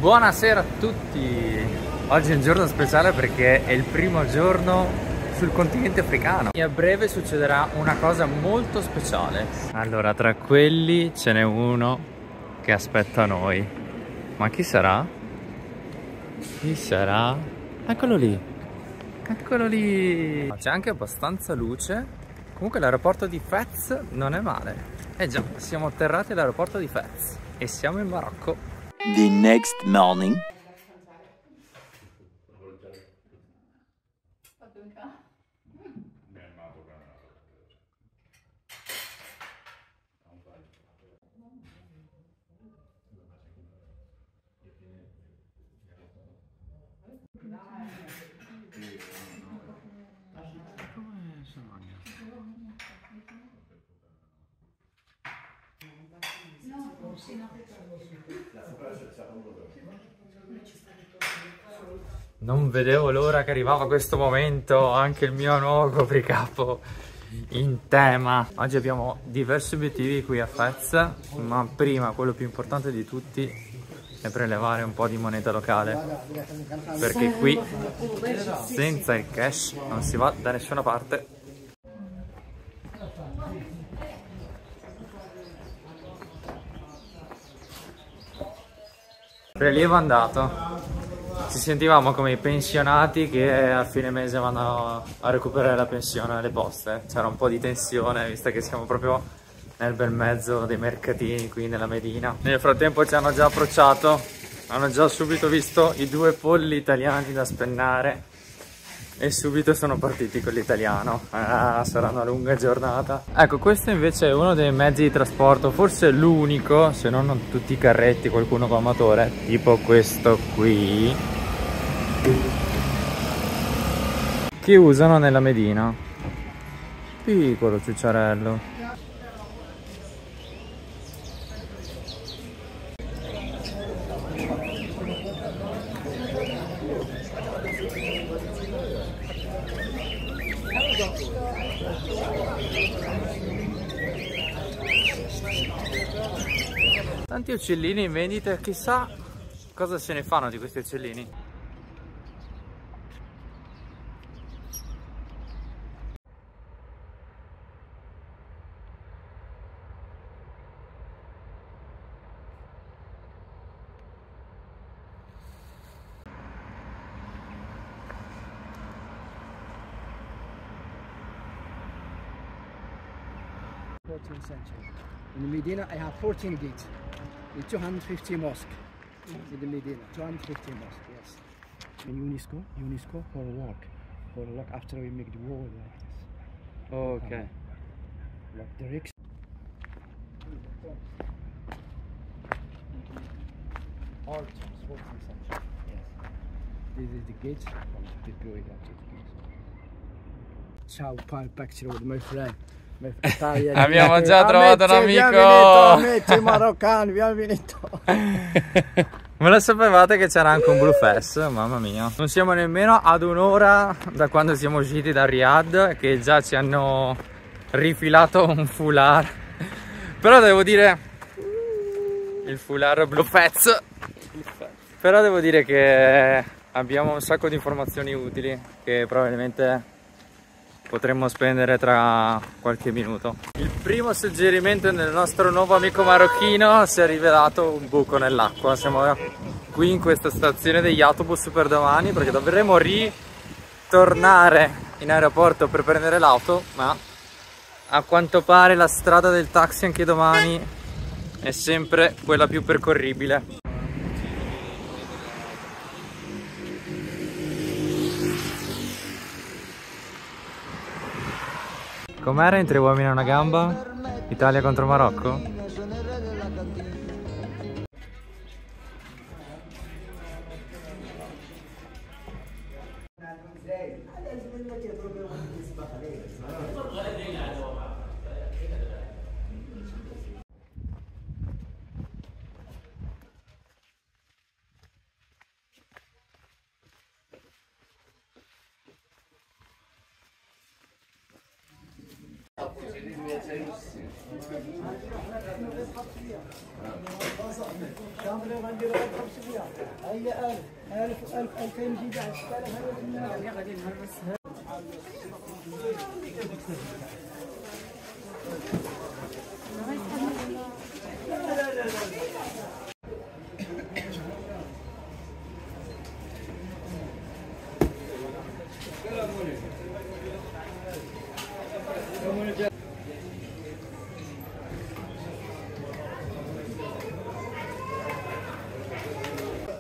Buonasera a tutti! Oggi è un giorno speciale perché è il primo giorno sul continente africano e a breve succederà una cosa molto speciale. Allora, tra quelli ce n'è uno che aspetta noi. Ma chi sarà? Chi sarà? Eccolo lì! Eccolo lì! C'è anche abbastanza luce. Comunque l'aeroporto di Fez non è male. Eh già, siamo atterrati all'aeroporto di Fez e siamo in Marocco. The next morning. Non vedevo l'ora che arrivava questo momento, anche il mio nuovo copricapo in tema. Oggi abbiamo diversi obiettivi qui a Fez, ma prima, quello più importante di tutti, è prelevare un po' di moneta locale, perché qui senza il cash non si va da nessuna parte. Prelievo andato. Ci sentivamo come i pensionati che a fine mese vanno a recuperare la pensione alle poste. C'era un po' di tensione, visto che siamo proprio nel bel mezzo dei mercatini qui nella Medina. Nel frattempo ci hanno già approcciato, hanno già subito visto i due polli italiani da spennare e subito sono partiti con l'italiano. Sarà una lunga giornata. Ecco, questo invece è uno dei mezzi di trasporto, forse l'unico, se non tutti i carretti, qualcuno con motore, tipo questo qui, che usano nella Medina. Piccolo ciucciarello. Tanti uccellini in vendita, chissà cosa se ne fanno di questi uccellini. Century. In Medina, I have 14 gates with 250 mosques in the Medina. 250 mosques, yes. In UNESCO for a walk after we make the wall like this. Oh, ok. Like the Rex. All 14th century. Yes. This is the gate from the period after the gate. Ciao, picture with my friend. Abbiamo già trovato un amico. Amici maroccani, bienvenuto. Ma lo sapevate che c'era anche un Blue Fest? Mamma mia. Non siamo nemmeno ad un'ora da quando siamo usciti da Riyadh, che già ci hanno rifilato un foulard. Però devo dire, il foulard Blue Fest. Però devo dire che abbiamo un sacco di informazioni utili che probabilmente potremmo spendere tra qualche minuto. Il primo suggerimento del nostro nuovo amico marocchino si è rivelato un buco nell'acqua. Siamo qui in questa stazione degli autobus per domani perché dovremo ritornare in aeroporto per prendere l'auto, ma a quanto pare la strada del taxi anche domani è sempre quella più percorribile. Com'era in Tre uomini e una gamba? Italia contro Marocco?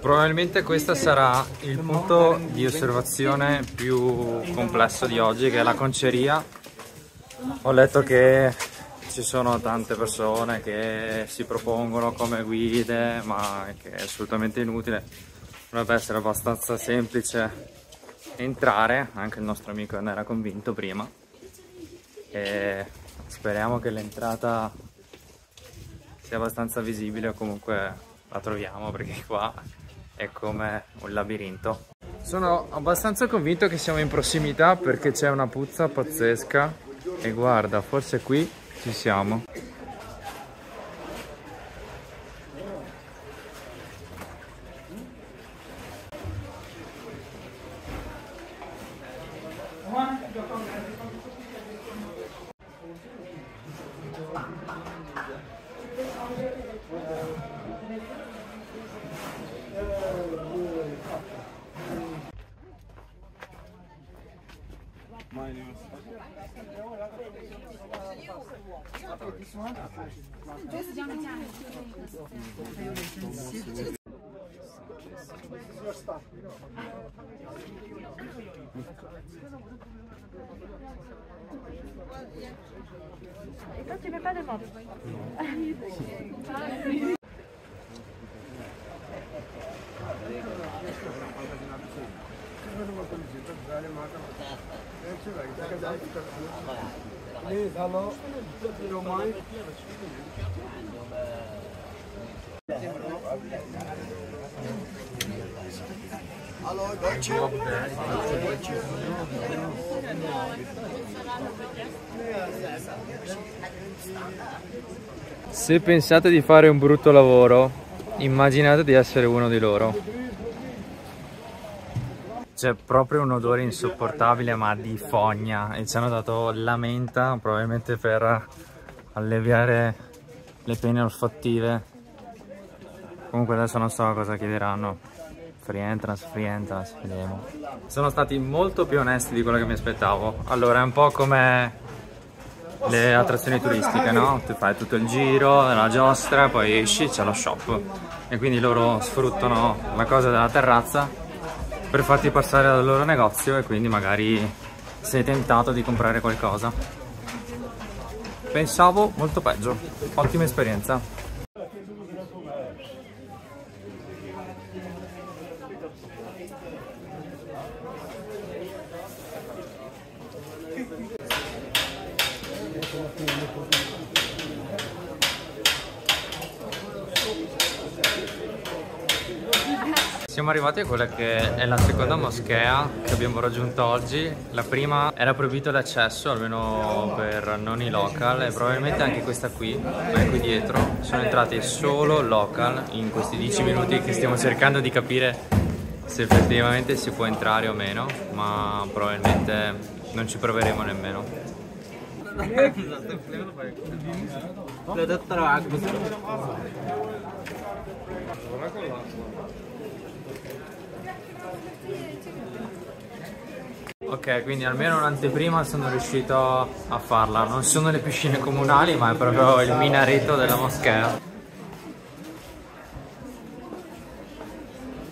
Probabilmente questo sarà il punto di osservazione più complesso di oggi, che è la conceria. Ho letto che ci sono tante persone che si propongono come guide, ma che è assolutamente inutile. Dovrebbe essere abbastanza semplice entrare, anche il nostro amico ne era convinto prima. E speriamo che l'entrata sia abbastanza visibile, o comunque la troviamo, perché qua è come un labirinto. Sono abbastanza convinto che siamo in prossimità perché c'è una puzza pazzesca e guarda, forse qui ci siamo. Et toi, tu mets pas de menthe. Se pensate di fare un brutto lavoro, immaginate di essere uno di loro. C'è proprio un odore insopportabile, ma di fogna, e ci hanno dato la menta probabilmente per alleviare le pene olfattive. Comunque adesso non so cosa chiederanno. Free entrance, vediamo. Sono stati molto più onesti di quello che mi aspettavo. Allora è un po' come le attrazioni turistiche, no? Tu fai tutto il giro della giostra, poi esci, c'è lo shop, e quindi loro sfruttano la cosa della terrazza per farti passare dal loro negozio, e quindi magari sei tentato di comprare qualcosa. Pensavo molto peggio. Ottima esperienza. Siamo arrivati a quella che è la seconda moschea che abbiamo raggiunto oggi. La prima era proibito l'accesso, almeno per non i local, e probabilmente anche questa qui, qui dietro. Sono entrati solo local in questi 10 minuti che stiamo cercando di capire se effettivamente si può entrare o meno, ma probabilmente non ci proveremo nemmeno. Ok, quindi almeno un'anteprima sono riuscito a farla. Non sono le piscine comunali, ma è proprio il minareto della moschea.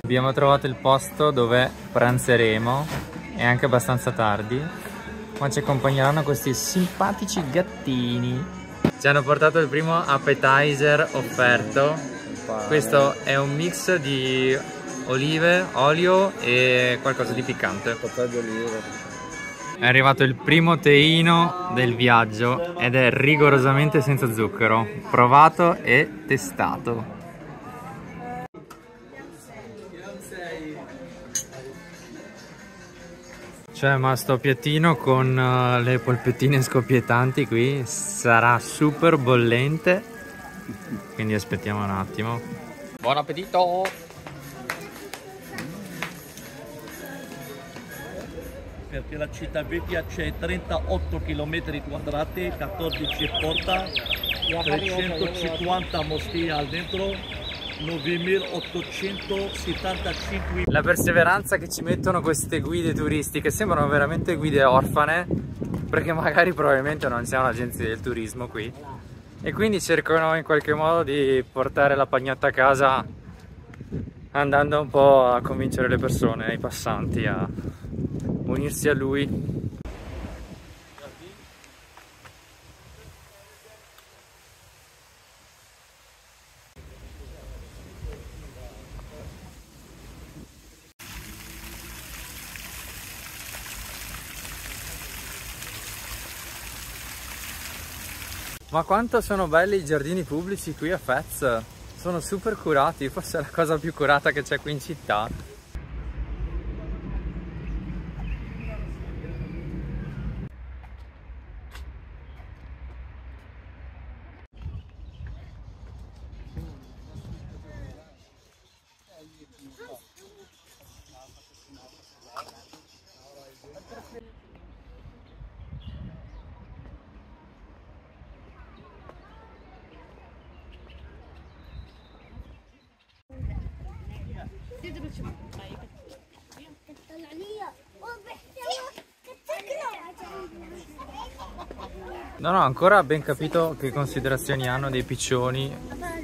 Abbiamo trovato il posto dove pranzeremo, è anche abbastanza tardi, ma ci accompagneranno questi simpatici gattini. Ci hanno portato il primo appetizer offerto. Questo è un mix di olive, olio e qualcosa di piccante. È arrivato il primo teino del viaggio ed è rigorosamente senza zucchero. Provato e testato. Cioè, ma sto piattino con le polpettine scoppiettanti qui sarà super bollente, quindi aspettiamo un attimo. Buon appetito! Perché la città vecchia c'è 38 km quadrati, 14 porta, 350 moschee al dentro, 9875. La perseveranza che ci mettono queste guide turistiche sembrano veramente guide orfane, perché magari probabilmente non c'è un'agenzia del turismo qui e quindi cercano in qualche modo di portare la pagnotta a casa, andando un po' a convincere le persone, i passanti, a unirsi a lui. Ma quanto sono belli i giardini pubblici qui a Fez, sono super curati, forse è la cosa più curata che c'è qui in città. Non ho ancora ben capito che considerazioni hanno dei piccioni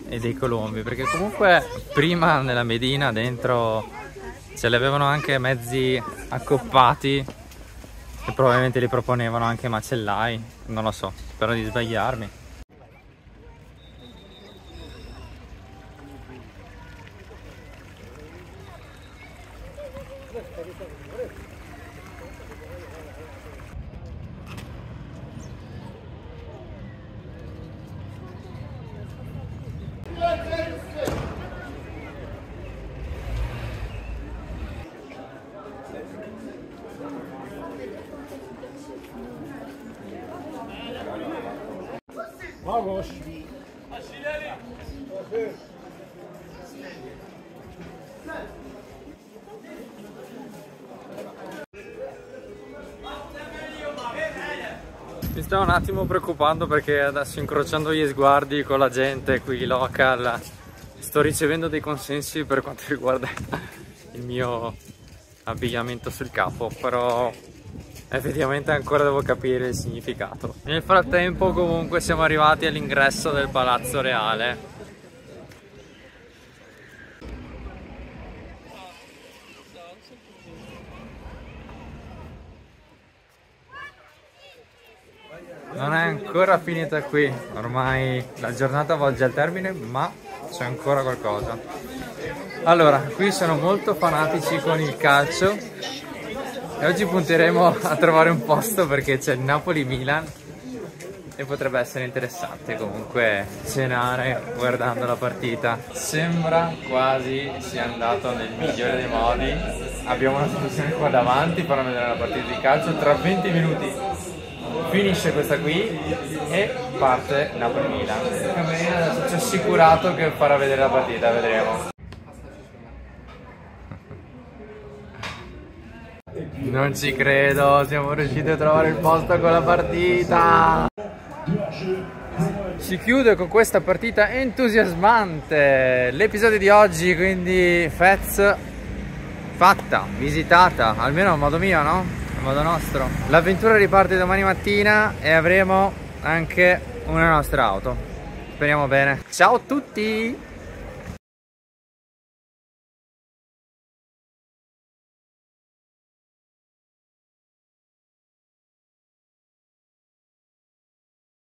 e dei colombi, perché comunque prima nella Medina dentro ce li avevano anche mezzi accoppati e probabilmente li proponevano anche macellai, non lo so, spero di sbagliarmi. Vamos. Mi sto un attimo preoccupando perché adesso, incrociando gli sguardi con la gente qui local, sto ricevendo dei consensi per quanto riguarda il mio abbigliamento sul capo, però effettivamente ancora devo capire il significato. Nel frattempo comunque siamo arrivati all'ingresso del Palazzo Reale. Non è ancora finita qui, ormai la giornata volge al termine, ma c'è ancora qualcosa. Allora, qui sono molto fanatici con il calcio e oggi punteremo a trovare un posto perché c'è il Napoli-Milan e potrebbe essere interessante comunque cenare guardando la partita. Sembra quasi sia andato nel migliore dei modi. Abbiamo una situazione qua davanti, fanno vedere la partita di calcio, tra 20 minuti finisce questa qui e parte Napoli-Milan. Ci ho assicurato che farà vedere la partita, vedremo. Non ci credo, siamo riusciti a trovare il posto con la partita. Si chiude con questa partita entusiasmante l'episodio di oggi, quindi Fez fatta, visitata, almeno a modo mio, no? A modo nostro. L'avventura riparte domani mattina e avremo anche una nostra auto. Speriamo bene. Ciao a tutti!